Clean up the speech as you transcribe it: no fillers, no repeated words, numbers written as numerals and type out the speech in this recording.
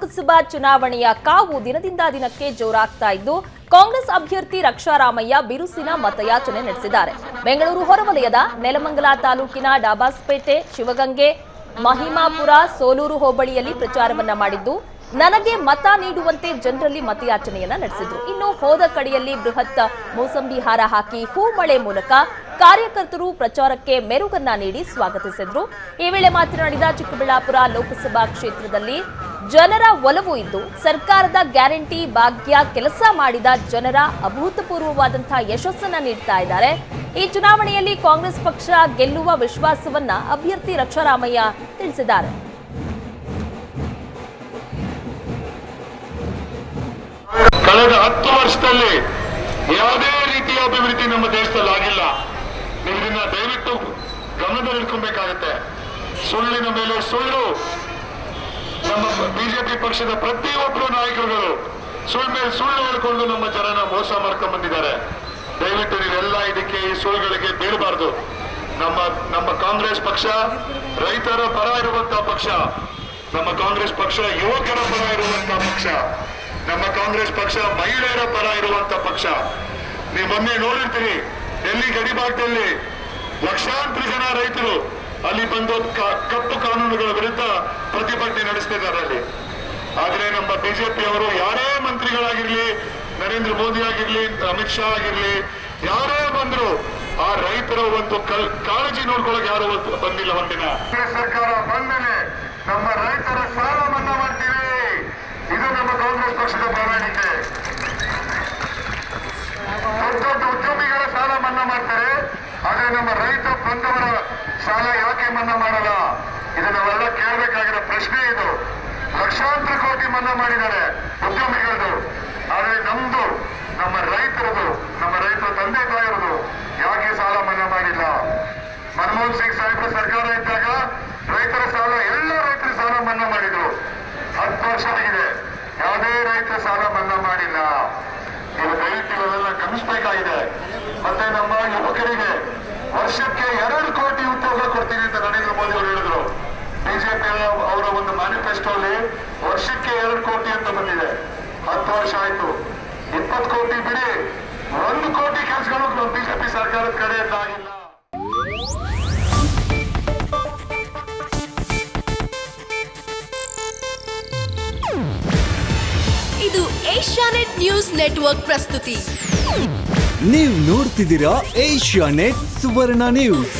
ಲೋಕಸಭಾ ಚುನಾವಣೆಯ ಕಾವು ದಿನದಿಂದ ದಿನಕ್ಕೆ ಜೋರಾಗ್ತಾ ಇದ್ದು ಕಾಂಗ್ರೆಸ್ ಅಭ್ಯರ್ಥಿ ರಕ್ಷಾರಾಮಯ್ಯ ಬಿರುಸಿನ ಮತಯಾಚನೆ ನಡೆಸಿದ್ದಾರೆ. ಬೆಂಗಳೂರು ಹೊರವಲಯದ ನೆಲಮಂಗಲ ತಾಲೂಕಿನ ಡಾಬಾಸ್ಪೇಟೆ, ಶಿವಗಂಗೆ, ಮಹಿಮಾಪುರ, ಸೋಲೂರು ಹೋಬಳಿಯಲ್ಲಿ ಪ್ರಚಾರವನ್ನ ಮಾಡಿದ್ದು ನನಗೆ ಮತ ನೀಡುವಂತೆ ಜನರಲ್ಲಿ ಮತಯಾಚನೆಯನ್ನ ನಡೆಸಿದ್ರು. ಇನ್ನು ಹೋದ ಕಡೆಯಲ್ಲಿ ಬೃಹತ್ ಮೂಸಂಬಿ ಹಾರ ಹಾಕಿ ಹೂಮಳೆ ಮೂಲಕ ಕಾರ್ಯಕರ್ತರು ಪ್ರಚಾರಕ್ಕೆ ಮೆರುಗನ್ನ ನೀಡಿ ಸ್ವಾಗತಿಸಿದ್ರು. ಈ ವೇಳೆ ಮಾತನಾಡಿದ ಚಿಕ್ಕಬಳ್ಳಾಪುರ ಲೋಕಸಭಾ ಕ್ಷೇತ್ರದಲ್ಲಿ ಜನರ ಒಲವು ಇದ್ದು ಸರ್ಕಾರದ ಗ್ಯಾರಂಟಿ ಭಾಗ್ಯ ಕೆಲಸ ಮಾಡಿದ ಜನರ ಅಭೂತಪೂರ್ವವಾದಂತಹ ಯಶಸ್ಸನ್ನ ನೀಡ್ತಾ ಇದ್ದಾರೆ. ಈ ಚುನಾವಣೆಯಲ್ಲಿ ಕಾಂಗ್ರೆಸ್ ಪಕ್ಷ ಗೆಲ್ಲುವ ವಿಶ್ವಾಸವನ್ನ ಅಭ್ಯರ್ಥಿ ರಕ್ಷಾರಾಮಯ್ಯ ತಿಳಿಸಿದ್ದಾರೆ. ಕಳೆದ 10 ವರ್ಷದಲ್ಲಿ ಯಾವುದೇ ರೀತಿಯ ಅಭಿವೃದ್ಧಿ ನಮ್ಮ ದೇಶದಲ್ಲಿ ಆಗಿಲ್ಲ. ನೀವು ಇದನ್ನ ದಯವಿಟ್ಟು ಗಮನದಲ್ಲಿಟ್ಕೊಬೇಕಾಗತ್ತೆ. ಸುಳ್ಳಿನ ಮೇಲೆ ಸುಳ್ಳು, ನಮ್ಮ ಬಿಜೆಪಿ ಪಕ್ಷದ ಪ್ರತಿಯೊಬ್ಬರು ನಾಯಕರುಗಳು ಸುಳ್ಳು ಮೇಲೆ ಸುಳ್ಳು ಹೇಳ್ಕೊಂಡು ನಮ್ಮ ಜನನ ಮೋಸ ಮಾಡ್ಕೊಂಡ್ ಬಂದಿದ್ದಾರೆ. ದಯವಿಟ್ಟು ನೀವೆಲ್ಲ ಇದಕ್ಕೆ ಈ ಸುಳ್ಳುಗಳಿಗೆ ಬೀಳಬಾರ್ದು. ನಮ್ಮ ಕಾಂಗ್ರೆಸ್ ಪಕ್ಷ ರೈತರ ಪರ ಇರುವಂತಹ ಪಕ್ಷ, ನಮ್ಮ ಕಾಂಗ್ರೆಸ್ ಪಕ್ಷ ಯುವಕರ ಪರ ಇರುವಂತಹ ಪಕ್ಷ, ನಮ್ಮ ಕಾಂಗ್ರೆಸ್ ಪಕ್ಷ ಮಹಿಳೆಯರ ಪರ ಇರುವಂತ ಪಕ್ಷ. ನೀವು ಮೊನ್ನೆ ನೋಡಿರ್ತೀರಿ, ಡೆಲ್ಲಿ ಗಡಿಭಾಗದಲ್ಲಿ ಲಕ್ಷಾಂತರ ಜನ ರೈತರು ಅಲ್ಲಿ ಬಂದು ಕಪ್ಪು ಕಾನೂನುಗಳ ವಿರುದ್ಧ ಪ್ರತಿಭಟನೆ ನಡೆಸ್ತಿದ್ದಾರೆ ಅಲ್ಲಿ. ಆದ್ರೆ ನಮ್ಮ ಬಿಜೆಪಿ ಅವರು ಯಾರೇ ಮಂತ್ರಿಗಳಾಗಿರ್ಲಿ, ನರೇಂದ್ರ ಮೋದಿ ಆಗಿರ್ಲಿ, ಅಮಿತ್ ಶಾ ಆಗಿರ್ಲಿ, ಯಾರೇ ಬಂದ್ರು ಆ ರೈತರ ಒಂದು ಕಾಳಜಿ ನೋಡ್ಕೊಳಕ್ ಯಾರು ಬಂದಿಲ್ಲ. ಒಂದಿನ ಸರ್ಕಾರ ಬಂದ್ಮೇಲೆ ನಮ್ಮ ರೈತರ ಸಾಲ ಮನ್ನಾ ಮಾಡ್ತೀವಿ. ಇದು ನಮ್ಮ ಕಾಂಗ್ರೆಸ್ ಪಕ್ಷದ ಪ್ರಾಮಾಣಿಕೆ. ದೊಡ್ಡ ಉದ್ಯಮಿಗಳ ಸಾಲ ಮನ್ನಾ ಮಾಡ್ತಾರೆ, ಆದ್ರೆ ನಮ್ಮ ರೈತ ಬಂಧುವರ ಸಾಲ ಯಾಕೆ ಮನ್ನಾ ಮಾಡಲ್ಲ? ಇದು ನಾವೆಲ್ಲ ಕೇಳಬೇಕಾಗಿರೋ ಪ್ರಶ್ನೆ. ಇದು ಲಕ್ಷಾಂತರ ಕೋಟಿ ಮನ್ನಾ ಮಾಡಿದ್ದಾರೆ ಉದ್ಯಮಿಗಳದು, ಆದ್ರೆ ನಮ್ದು, ನಮ್ಮ ರೈತರದು, ನಮ್ಮ ರೈತರ ತಂದೆ ತಾಯಿರದು ಯಾಕೆ ಸಾಲ ಮನ್ನಾ ಮಾಡಿಲ್ಲ? ಮನಮೋಹನ್ ಸಿಂಗ್ ಸಾಹೇಬ್ರ ಸರ್ಕಾರ ಇದ್ದಾಗ ರೈತರ ಸಾಲ, ಎಲ್ಲ ರೈತರ ಸಾಲ ಮನ್ನಾ ಮಾಡಿದ್ರು. 10 ವರ್ಷ ಆಗಿದೆ, ಯಾವುದೇ ರೈತರ ಸಾಲ ಮನ್ನಾ ಮಾಡಿಲ್ಲ. ನೀವು ದಯವಿಟ್ಟು ಇವೆಲ್ಲ ಗಮನಿಸಬೇಕಾಗಿದೆ. ಮತ್ತೆ ನಮ್ಮ ಯುವಕರಿಗೆ ವರ್ಷಕ್ಕೆ 2 ಕೋಟಿ ಉದ್ಯೋಗ ಕೊಡ್ತೀನಿ ಅಂತ ನರೇಂದ್ರ ಮೋದಿ ಅವರು ಹೇಳಿದ್ರು. ಬಿಜೆಪಿ ಅವರ ಒಂದು ಮ್ಯಾನಿಫೆಸ್ಟೋಲ್ಲಿ ವರ್ಷಕ್ಕೆ 2 ಕೋಟಿ ಅಂತ ಬಂದಿದೆ. 10 ವರ್ಷ ಆಯ್ತು. 20 ಕೋಟಿ ಬಿಡಿ, 1 ಕೋಟಿ ಕೆಲಸಗಳು ಬಿಜೆಪಿ ಸರ್ಕಾರದ ಕಡೆಯಿಂದ ಆಗಿಲ್ಲ. ಇದು ಏಷ್ಯಾನೆಟ್ ನ್ಯೂಸ್ ನೆಟ್ವರ್ಕ್ ಪ್ರಸ್ತುತಿ. ನೀವು ನೋಡ್ತಿದ್ದೀರಾ ಏಷ್ಯಾನೆಟ್ ಸುವರ್ಣ ನ್ಯೂಸ್.